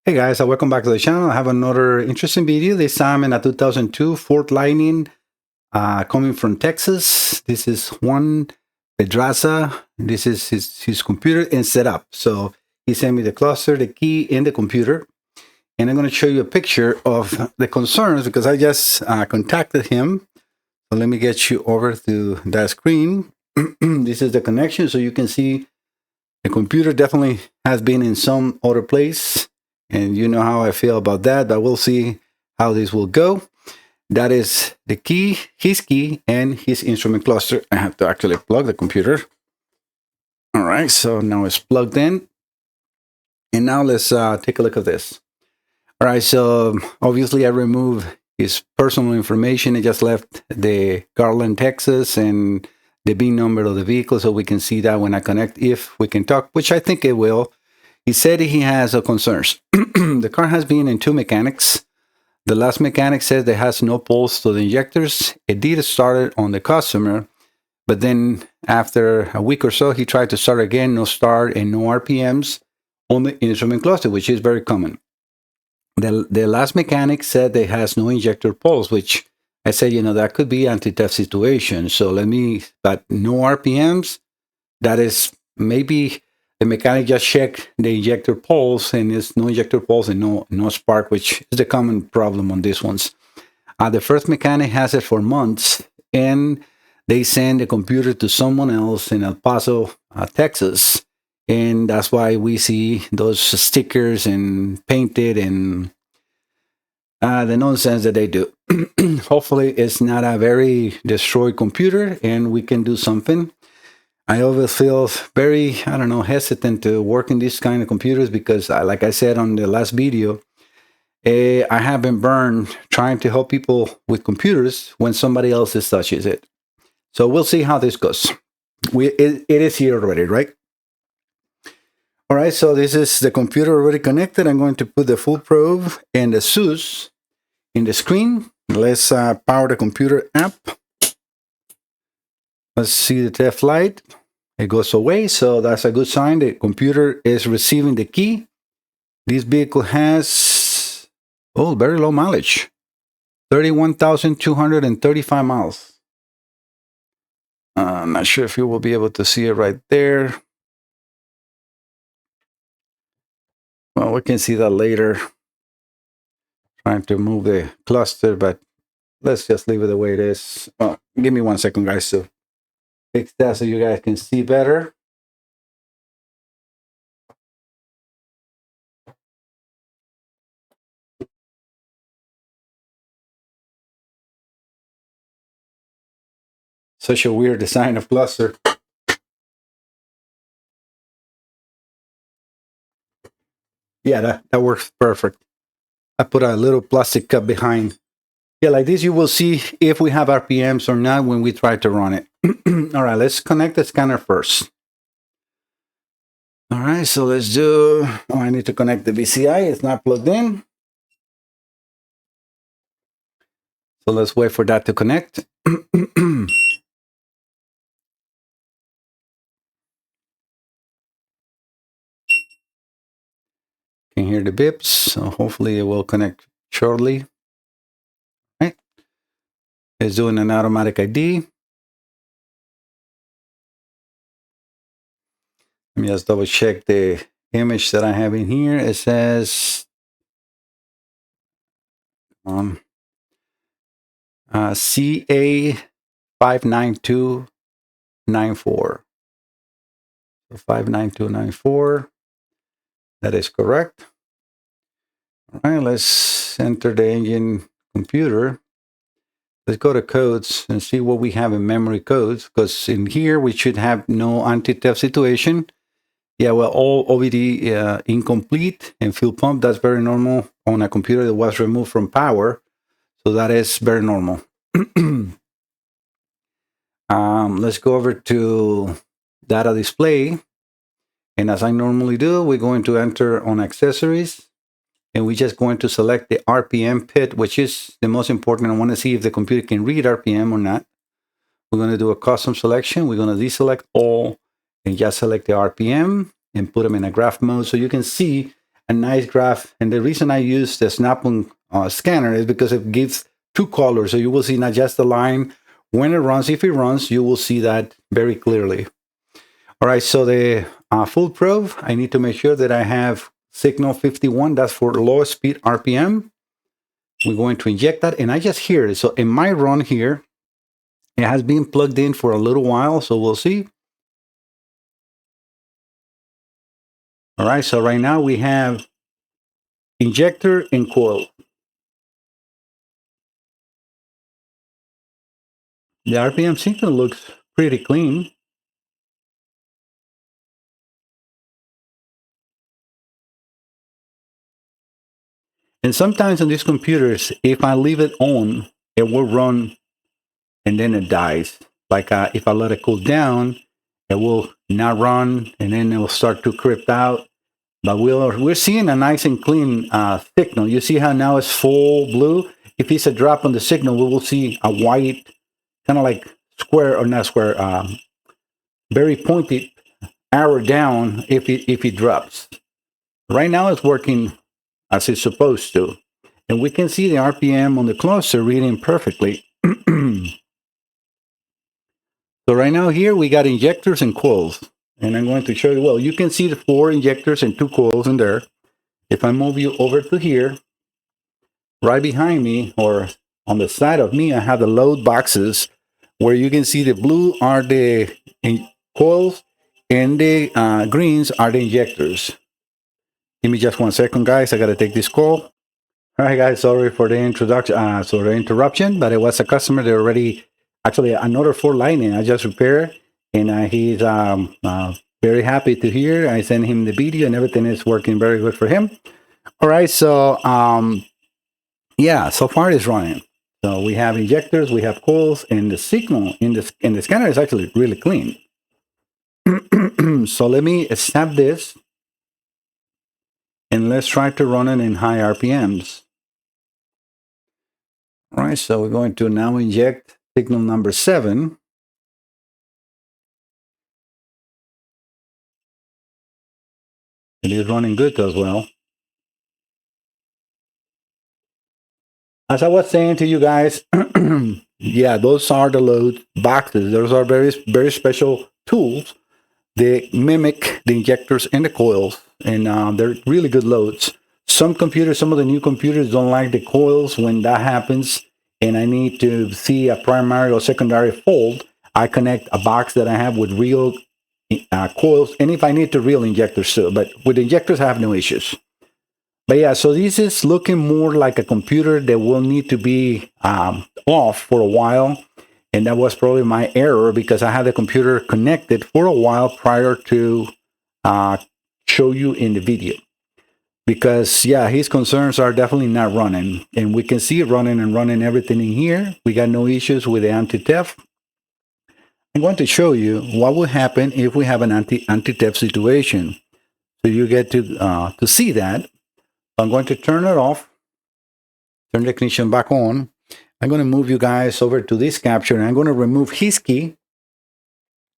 Hey guys, welcome back to the channel. I have another interesting video. This time in a 2002 Ford Lightning coming from Texas. This is Juan Pedraza. This is his computer and setup. So he sent me the cluster, the key, and the computer. And I'm going to show you a picture of the concerns because I just contacted him. So let me get you over to that screen. This is the connection, so you can see the computer definitely has been in some other place. And you know how I feel about that, but we'll see how this will go. That is the key, his key, and his instrument cluster. I have to actually plug the computer. All right, so now it's plugged in. And now let's take a look at this. All right, so obviously I removed his personal information. I just left the Garland, Texas, and the VIN number of the vehicle so we can see that when I connect, if we can talk, which I think it will. He said he has concerns. The car has been in 2 mechanics. The last mechanic says there has no pulse to the injectors. It did start on the customer, but then after a week or so, he tried to start again, no start and no RPMs on the instrument cluster, which is very common. The last mechanic said there has no injector pulse, which I said, you know, that could be anti-theft situation. So but no RPMs, that is maybe the mechanic just checked the injector pulse and there's no injector pulse and no spark, which is the common problem on these ones. The first mechanic has it for months, and they send the computer to someone else in El Paso, Texas. And that's why we see those stickers and painted and the nonsense that they do. Hopefully it's not a very destroyed computer and we can do something. I always feel very, hesitant to work in these kind of computers because, like I said on the last video, I have been burned trying to help people with computers when somebody else touches it. So we'll see how this goes. It is here already, right? All right, so this is the computer already connected. I'm going to put the full probe and the SUS in the screen. Let's power the computer app. Let's see the theft light. It goes away, so that's a good sign. The computer is receiving the key. This vehicle has, very low mileage. 31,235 miles. I'm not sure if you will be able to see it right there. Well, we can see that later. Trying to move the cluster, but let's just leave it the way it is. Give me 1 second, guys, to fix that so you guys can see better. Such a weird design of cluster. Yeah, that works perfect. I put a little plastic cup behind. Yeah, like this you will see if we have RPMs or not when we try to run it. All right, let's connect the scanner first. All right, so let's do, I need to connect the VCI. It's not plugged in. So let's wait for that to connect. Can hear the bips, so hopefully it will connect shortly. All right. It's doing an automatic ID. Let me just double check the image that I have in here. It says CA 59294. So 59294. That is correct. All right, let's enter the engine computer. Let's go to codes and see what we have in memory codes, because in here we should have no anti-theft situation. Yeah, well, all OBD incomplete and fuel pump, that's very normal on a computer that was removed from power. So that is very normal. Let's go over to data display. And as I normally do, we're going to enter on accessories. And we're just going to select the RPM pit, which is the most important. I want to see if the computer can read RPM or not. We're going to do a custom selection. We're going to deselect all and just select the RPM and put them in a graph mode so you can see a nice graph. And the reason I use the Snap-on scanner is because it gives two colors. So you will see not just the line. When it runs, if it runs, you will see that very clearly. All right, so the full probe, I need to make sure that I have signal 51. That's for lowest speed RPM. We're going to inject that, and I just hear it. So in my run here, it has been plugged in for a little while, so we'll see. All right, so right now we have injector and coil. The RPM signal looks pretty clean. And sometimes on these computers, if I leave it on, it will run and then it dies. Like if I let it cool down, it will not run and then it will start to crypt out. But we're seeing a nice and clean signal. You see how now it's full blue? If it's a drop on the signal, we will see a white, kind of like square or not square, very pointed arrow down if it drops. Right now it's working as it's supposed to. And we can see the RPM on the closer reading perfectly. So right now here we got injectors and coils. And I'm going to show you, well, you can see the 4 injectors and 2 coils in there. If I move you over to here, right behind me or on the side of me, I have the load boxes where you can see the blue are the coils and the greens are the injectors. Give me just 1 second, guys. I got to take this call. All right, guys. Sorry for the interruption, but it was a customer that already, actually another Ford Lightnig I just repaired. And he's very happy to hear. I sent him the video and everything is working very good for him. All right, so yeah, so far it's running. So we have injectors, we have coils, and the signal in the scanner is actually really clean. So let me snap this and let's try to run it in high RPMs. All right, so we're going to now inject signal number 7. It is running good as well. As I was saying to you guys, yeah, those are the load boxes. Those are very, very special tools. They mimic the injectors and the coils, and they're really good loads. Some of the new computers don't like the coils when that happens, and I need to see a primary or secondary fault. I connect a box that I have with real coils, and if I need to real injectors too, but with injectors I have no issues. But yeah, so this is looking more like a computer that will need to be off for a while, and that was probably my error because I had the computer connected for a while prior to show you in the video. Because yeah, his concerns are definitely not running, and we can see it running and running everything in here. We got no issues with the anti-theft. I'm going to show you what will happen if we have an anti-theft situation. So you get to see that. I'm going to turn it off, turn the ignition back on. I'm going to move you guys over to this capture, and I'm going to remove his key.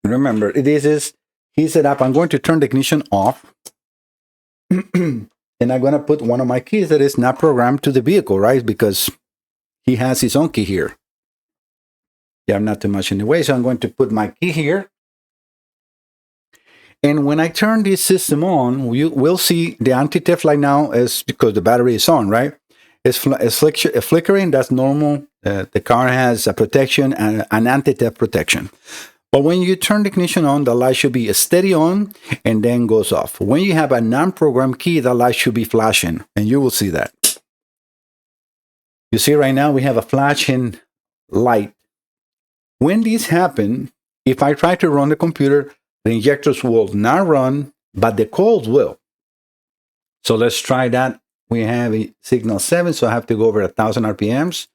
Remember, this is his setup. I'm going to turn the ignition off. And I'm going to put one of my keys that is not programmed to the vehicle, right? Because he has his own key here. Yeah, I'm not too much in the way, so I'm going to put my key here. And when I turn this system on, you will see the anti-theft light now is because the battery is on, right? It's flickering, that's normal. The car has a protection and an anti-theft protection. But when you turn the ignition on, the light should be steady on and then goes off. When you have a non-programmed key, the light should be flashing, and you will see that. You see right now we have a flashing light. When this happens, if I try to run the computer, the injectors will not run, but the coils will. So let's try that. We have a signal 7, so I have to go over 1,000 RPMs.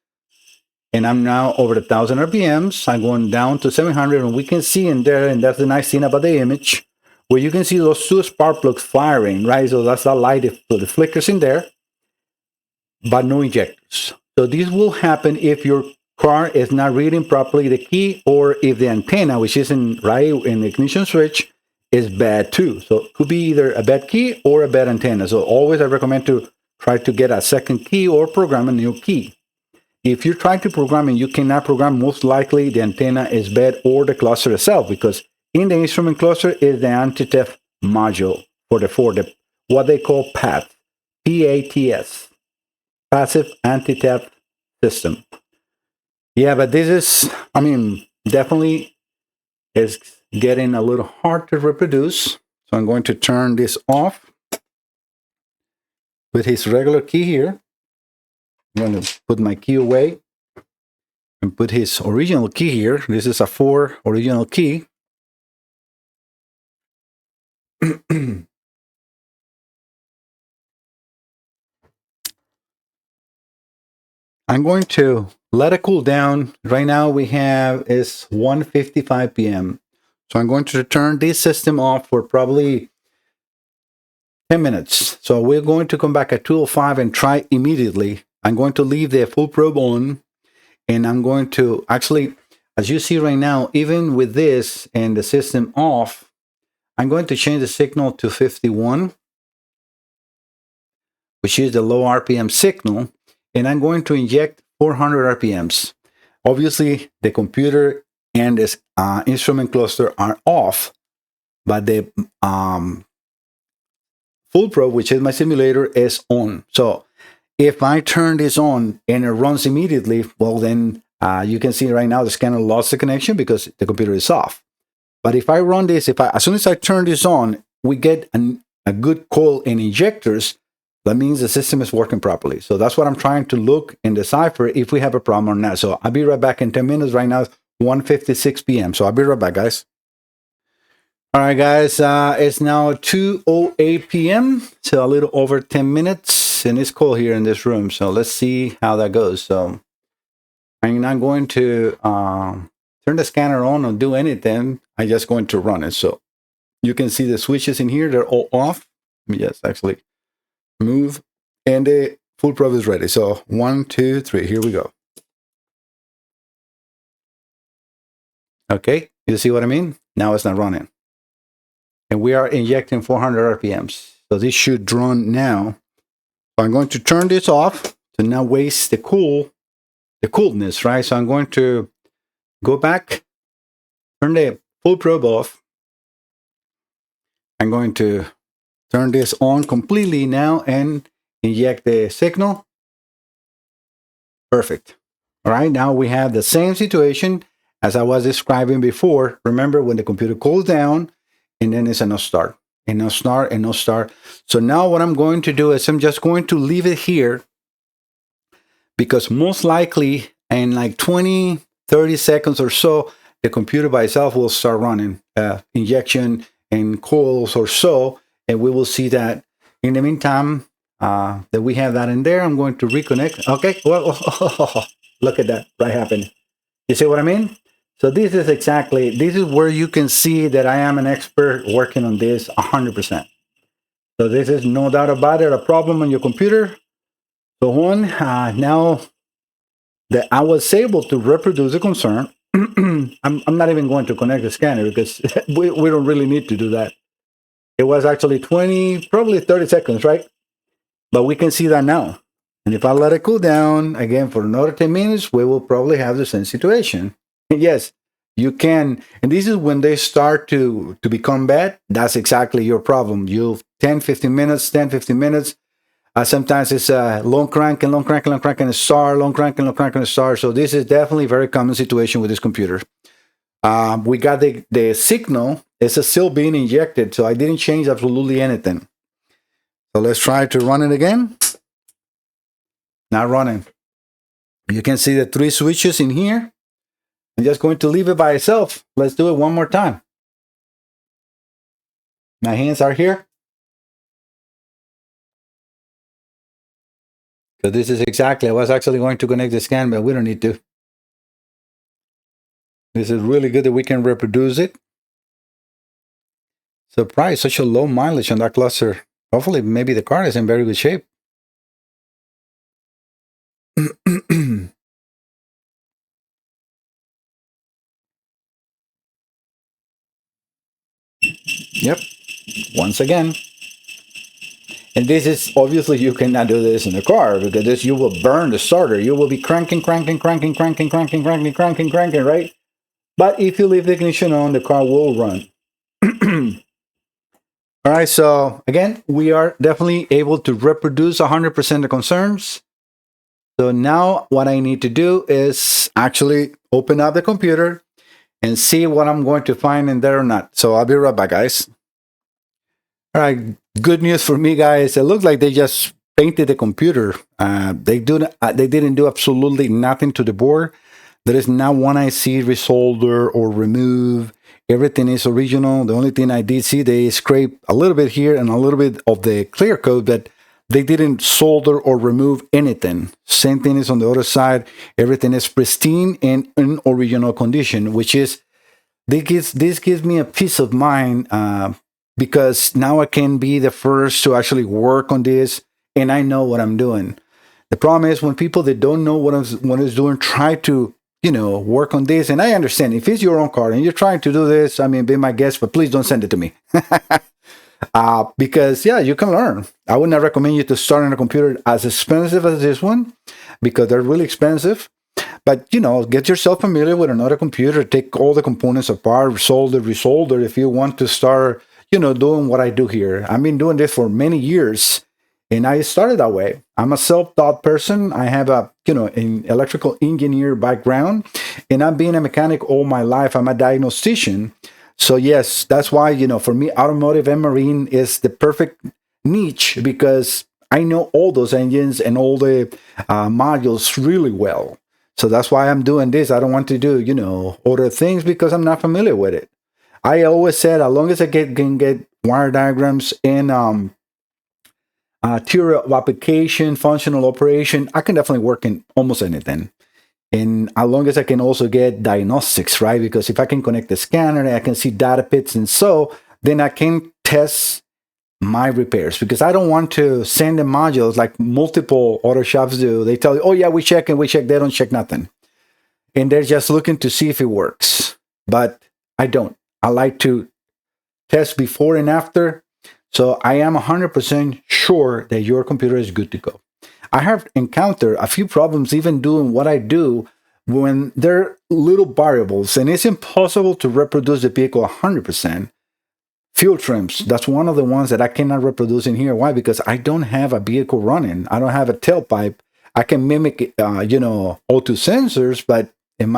And I'm now over 1,000 RPMs. I'm going down to 700, and we can see in there, and that's the nice thing about the image, where you can see those 2 spark plugs firing, right? So that's the light, so the flickers in there, but no injectors. So this will happen if your car is not reading properly the key, or if the antenna, which isn't right in the ignition switch, is bad too. So it could be either a bad key or a bad antenna. So always I recommend to try to get a second key or program a new key. If you're trying to program and you cannot program, most likely the antenna is bad or the cluster itself, because in the instrument cluster is the anti-theft module for what they call PATS, PATS, passive anti-theft system. Yeah, but this is, definitely is getting a little hard to reproduce. So I'm going to turn this off with his regular key here. I'm going to put my key away and put his original key here. This is a Ford original key. I'm going to let it cool down. Right now we have is 1:55 p.m. So I'm going to turn this system off for probably 10 minutes. So we're going to come back at 2:05 and try immediately. I'm going to leave the full probe on, and I'm going to actually, as you see right now, even with this and the system off, I'm going to change the signal to 51, which is the low RPM signal, and I'm going to inject 400 RPMs. Obviously, the computer and this instrument cluster are off, but the full probe, which is my simulator, is on. So if I turn this on and it runs immediately, well, then you can see right now the scanner lost the connection because the computer is off. But if I run this, as soon as I turn this on, we get a good coil in injectors. That means the system is working properly. So that's what I'm trying to look and decipher if we have a problem or not. So I'll be right back in 10 minutes. Right now, it's 1:56 p.m. So I'll be right back, guys. All right, guys. It's now 2:08 p.m. So a little over 10 minutes. And it's cold here in this room. So let's see how that goes. So I'm not going to turn the scanner on or do anything. I'm just going to run it. So you can see the switches in here. They're all off. Yes, actually. Move, and the full probe is ready. So 1, 2, 3, here we go. Okay, you see what I mean? Now it's not running, and we are injecting 400 RPMs. So this should run now. So I'm going to turn this off to not waste the coolness, right? So I'm going to go back, turn the full probe off. I'm going to turn this on completely now and inject the signal. Perfect. All right, now we have the same situation as I was describing before. Remember when the computer cools down and then it's a no start, and no start, and no start. So now what I'm going to do is I'm just going to leave it here, because most likely in like 20, 30 seconds or so, the computer by itself will start running injection and coils or so, and we will see that. In the meantime, that we have that in there, I'm going to reconnect. Okay, well, look at that, right happened. You see what I mean? So this is where you can see that I am an expert working on this 100%. So this is no doubt about it, a problem on your computer. So now that I was able to reproduce the concern, I'm not even going to connect the scanner because we don't really need to do that. It was actually 20, probably 30 seconds, right? But we can see that now. And if I let it cool down again for another 10 minutes, we will probably have the same situation. And yes, you can. And this is when they start to become bad. That's exactly your problem. You 10, 15 minutes, 10, 15 minutes. Sometimes it's long crank and long crank and long crank and a star, long crank and long crank and a star. So this is definitely a very common situation with this computer. We got the signal. It's still being injected. So I didn't change absolutely anything. So let's try to run it again. Not running. You can see the 3 switches in here. I'm just going to leave it by itself. Let's do it one more time. My hands are here. So this is exactly, I was actually going to connect the scan, but we don't need to. This is really good that we can reproduce it. Surprise, such a low mileage on that cluster. Hopefully, maybe the car is in very good shape. Yep. Once again. And this is, obviously, you cannot do this in the car because this, you will burn the starter. You will be cranking, right? But if you leave the ignition on, the car will run. All right, so again, we are definitely able to reproduce 100% the concerns. So now what I need to do is actually open up the computer and see what I'm going to find in there or not. So I'll be right back, guys. All right, good news for me, guys. It looks like they just painted the computer. They didn't do absolutely nothing to the board. There is not one IC resolder or remove. Everything is original. The only thing I did see, they scraped a little bit here and a little bit of the clear coat, but they didn't solder or remove anything. Same thing is on the other side. Everything is pristine and in original condition, which is, this gives me a peace of mind because now I can be the first to actually work on this and I know what I'm doing. The problem is when people that don't know what I'm doing try to, work on this. And I understand if it's your own car and you're trying to do this, I mean, be my guest, but please don't send it to me. Because, yeah, you can learn. I would not recommend you to start on a computer as expensive as this one because they're really expensive. But, get yourself familiar with another computer. Take all the components apart, resolder if you want to start, doing what I do here. I've been doing this for many years. And I started that way. I'm a self-taught person. I have an electrical engineer background, and I've been a mechanic all my life. I'm a diagnostician. So yes, that's why, for me, automotive and marine is the perfect niche because I know all those engines and all the modules really well. So that's why I'm doing this. I don't want to do, other things because I'm not familiar with it. I always said, as long as I can get wire diagrams and theory of application, functional operation, I can definitely work in almost anything. And as long as I can also get diagnostics, right? Because if I can connect the scanner, I can see data pits and so, then I can test my repairs. Because I don't want to send the modules like multiple auto shops do. They tell you, oh yeah, we check and we check. They don't check nothing. And they're just looking to see if it works. But I don't. I like to test before and after. So I am 100% sure that your computer is good to go. I have encountered a few problems even doing what I do when there are little variables and it's impossible to reproduce the vehicle 100%. Fuel trims, that's one of the ones that I cannot reproduce in here. Why? Because I don't have a vehicle running. I don't have a tailpipe. I can mimic, O2 sensors, but am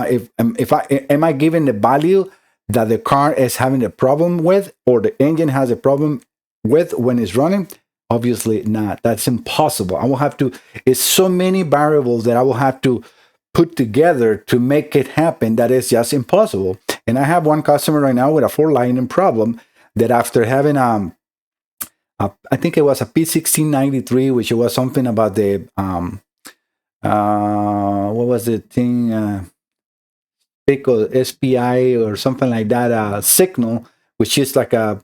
I giving the value that the car is having a problem with or the engine has a problem with when it's running? Obviously not. That's impossible. I will have to, it's so many variables that I will have to put together to make it happen that is just impossible. And I have one customer right now with a Ford Lightning problem that after having I think it was a P1693, which was something about the what was the thing, SPI or something like that, signal, which is like a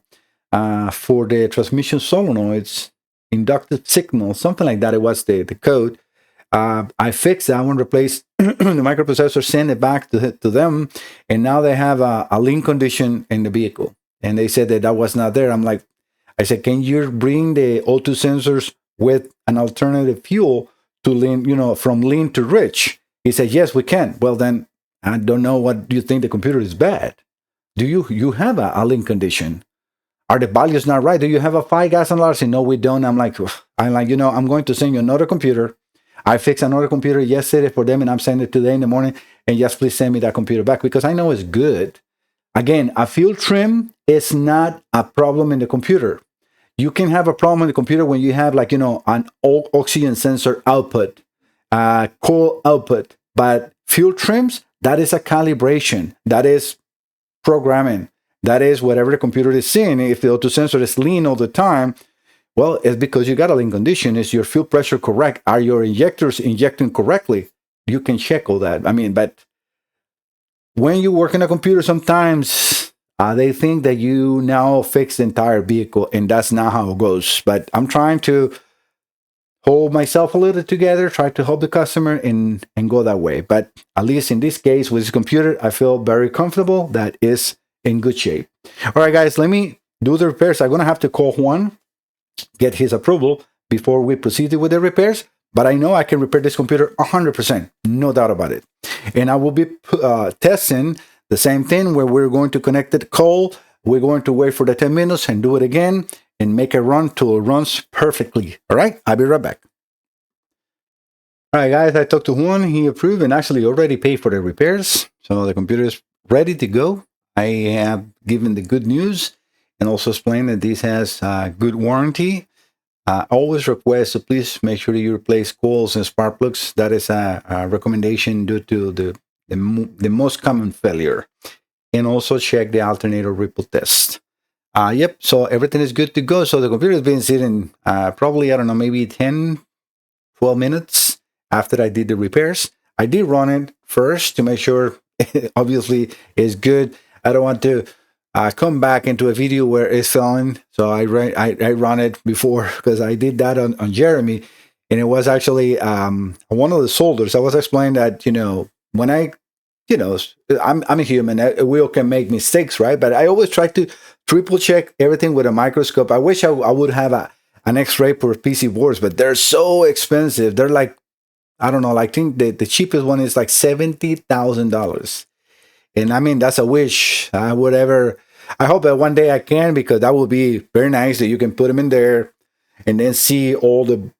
for the transmission solenoids, inductive signal, something like that. It was the code. I fixed that one, replaced the microprocessor, sent it back to them, and now they have a lean condition in the vehicle. And they said that was not there. I'm like, I said, can you bring the O2 sensors with an alternative fuel to lean, from lean to rich? He said, yes, we can. Well, then I don't know what you think the computer is bad. Do you have a lean condition? Are the values not right? Do you have a 5 gas analysis? No, we don't. I'm like, I'm going to send you another computer. I fixed another computer yesterday for them, and I'm sending it today in the morning. And just please send me that computer back because I know it's good. Again, a fuel trim is not a problem in the computer. You can have a problem in the computer when you have an oxygen sensor output, coal output. But fuel trims, that is a calibration. That is programming. That is whatever the computer is seeing. If the O2 sensor is lean all the time, well, it's because you got a lean condition. Is your fuel pressure correct? Are your injectors injecting correctly? You can check all that. But when you work in a computer, sometimes they think that you now fix the entire vehicle, and that's not how it goes. But I'm trying to hold myself a little together, try to help the customer and go that way. But at least in this case, with this computer, I feel very comfortable that is in good shape. All right, guys, let me do the repairs, I'm going to have to call Juan, get his approval before we proceed with the repairs. But I know I can repair this computer 100%, no doubt about it. And I will be testing the same thing where we're going to connect the call. We're going to wait for the 10 minutes and do it again and make a run till it runs perfectly. All right, I'll be right back. All right, guys, I talked to Juan. He approved and actually already paid for the repairs. So the computer is ready to go. I have given the good news and also explained that this has good warranty. Always request, so please make sure that you replace coils and spark plugs. That is a recommendation due to the most common failure. And also check the alternator ripple test. Yep, so everything is good to go. So the computer has been sitting probably, I don't know, maybe 10, 12 minutes after I did the repairs. I did run it first to make sure, obviously, it's good. I don't want to come back into a video where it's failing. So I run it before, because I did that on Jeremy, and it was actually one of the solders. I was explaining that, when I'm a human, we all can make mistakes, right? But I always try to triple check everything with a microscope. I wish I would have an X-ray for PC boards, but they're so expensive. They're like, I don't know, I think the cheapest one is like $70,000. And I mean, that's a wish. I hope that one day I can, because that would be very nice that you can put them in there and then see all the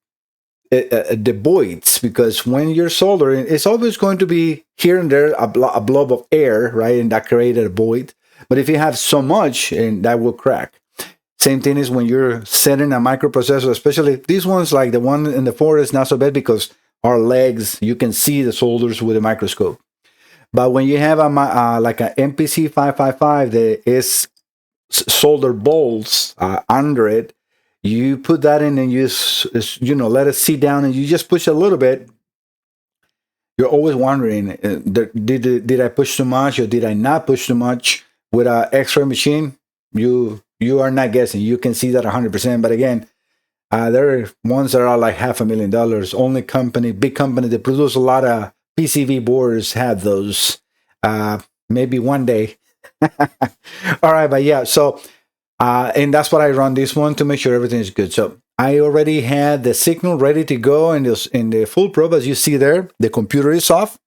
voids. Because when you're soldering, it's always going to be here and there a blob of air, right? And that created a void. But if you have so much, and that will crack. Same thing is when you're setting a microprocessor, especially these ones, like the one in the Ford, is not so bad because our legs, you can see the solders with a microscope. But when you have like an MPC 555 that is solder bolts under it, you put that in and you let it sit down, and you just push a little bit. You're always wondering, did I push too much or did I not push too much? With an X-ray machine, you are not guessing. You can see that 100%. But again, there are ones that are like $500,000. Only big company that produce a lot of PCB boards have those. Maybe one day. All right, but yeah, so and that's what I run this one to make sure everything is good. So I already had the signal ready to go in the full probe. As you see there, the computer is off,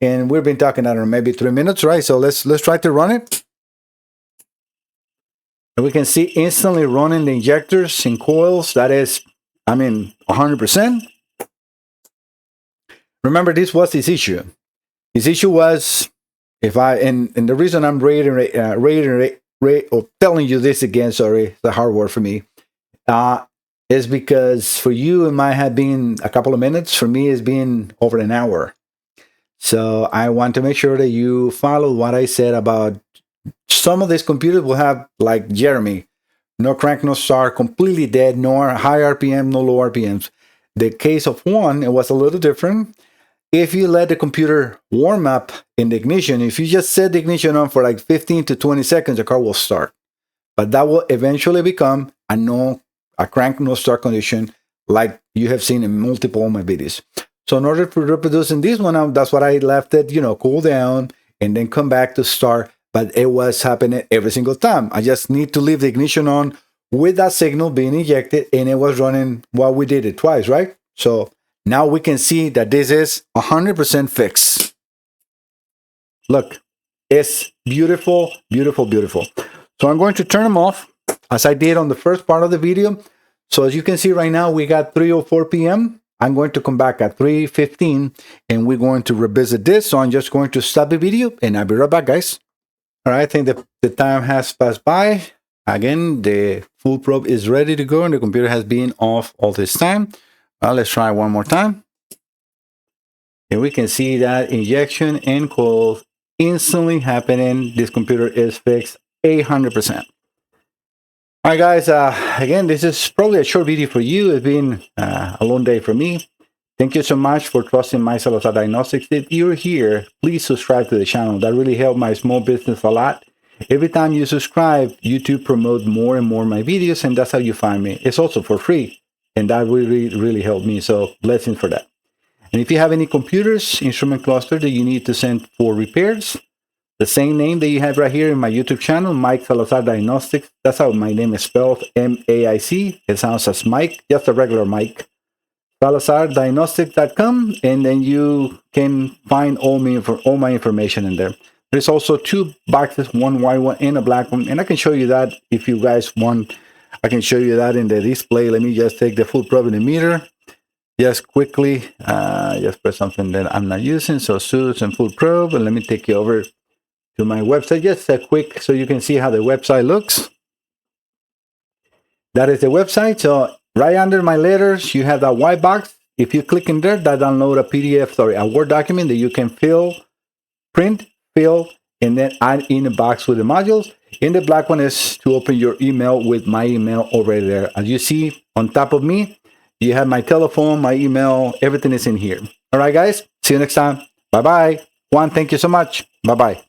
and we've been talking, I don't know, maybe 3 minutes, right? So let's try to run it. And we can see instantly running the injectors and coils. That is, 100%. Remember, this was his issue. His issue was, and the reason I'm telling you this again, sorry, the hard word for me, is because for you it might have been a couple of minutes. For me, it's been over an hour. So I want to make sure that you follow what I said about some of these computers will have, like Jeremy, no crank, no start, completely dead, no high RPM, no low RPMs. The case of one, it was a little different. If you let the computer warm up in the ignition, if you just set the ignition on for like 15 to 20 seconds, the car will start. But that will eventually become a crank, no start condition, like you have seen in multiple of my videos. So in order to reproduce in this one, that's what I left it, cool down and then come back to start. But it was happening every single time. I just need to leave the ignition on with that signal being injected, and it was running while we did it twice, right? So now we can see that this is 100% fixed. Look, it's beautiful, beautiful, beautiful. So I'm going to turn them off as I did on the first part of the video. So as you can see right now, we got 3:04 p.m. I'm going to come back at 3:15 and we're going to revisit this. So I'm just going to stop the video and I'll be right back, guys. All right, I think the time has passed by. Again, the full probe is ready to go and the computer has been off all this time. Well, let's try one more time. And we can see that injection and coil instantly happening. This computer is fixed 100%. All right, guys, again, this is probably a short video for you. It's been a long day for me. Thank you so much for trusting my Salazar Diagnostics. If you're here, please subscribe to the channel. That really helped my small business a lot. Every time you subscribe, YouTube promotes more and more my videos, and that's how you find me. It's also for free, and that really, really helped me. So blessings for that. And if you have any computers, instrument cluster that you need to send for repairs, the same name that you have right here in my YouTube channel, Mike Salazar Diagnostics. That's how my name is spelled, M-A-I-C. It sounds as Mike, just a regular Mike. SalazarDiagnostic.com, and then you can find all my information in there. There's also 2 boxes, one white one and a black one, and I can show you that if you guys want. I can show you that in the display. Let me just take the full probing meter. Just quickly, just press something that I'm not using. So Suits and full probe, and let me take you over to my website. Just a quick, so you can see how the website looks. That is the website. So right under my letters, you have that white box. If you click in there, that download a PDF, a Word document that you can print, fill, and then add in a box with the modules. And the black one is to open your email with my email already there. As you see on top of me, you have my telephone, my email, everything is in here. All right, guys, see you next time. Bye-bye. Juan, thank you so much. Bye-bye.